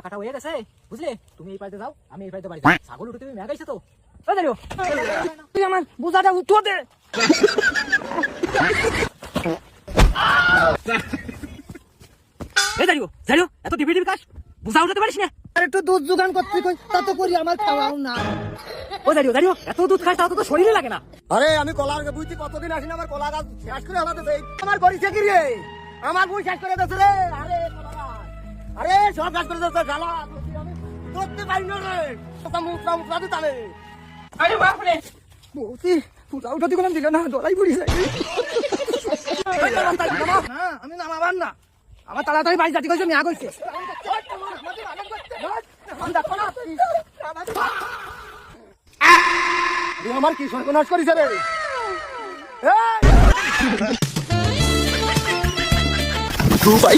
মোটা কাটা হয়ে গেছে বুঝলে, তুমি এই পাইতে যাও, আমি এই পাইতে বাড়ি যাই। ছাগল উঠে তুমি মেঘাইছো তো, তুই আমার বোঝাটা উঠো দে। এই দাঁড়িও দাঁড়িও, এত টিপি টিপি কাজ বুঝা উঠাতে পারিস না। আর একটু দুধ যোগান করতে কই, তা তো করি, আমার খাওয়াও না। ও দাঁড়িও দাঁড়িও, এত দুধ খাস তা তো শরীরে লাগে না। আরে আমি কলার বুঝছি কতদিন আসি না, আমার কলা গাছ শেষ করে হলাতে আমার করিছে কি রে, আমার বই শেষ করে দিয়েছে রে। আরে কলা গাছ, আরে সব শেষ করে দিয়েছে গালা, আমি ধরতে পারি না রে, মুখরা মুখরা দিতে হবে। আরে বাপ রে, বলছি পুরা উঠাতে কোনো দিল না, দলাই পড়ি যায়। না আমি নামাবার না, আমার তাড়াতাড়ি বাড়ি যাতে কইছে মেয়া কইছে। আমার কি সর্বনাশ করিছে রে। ভাই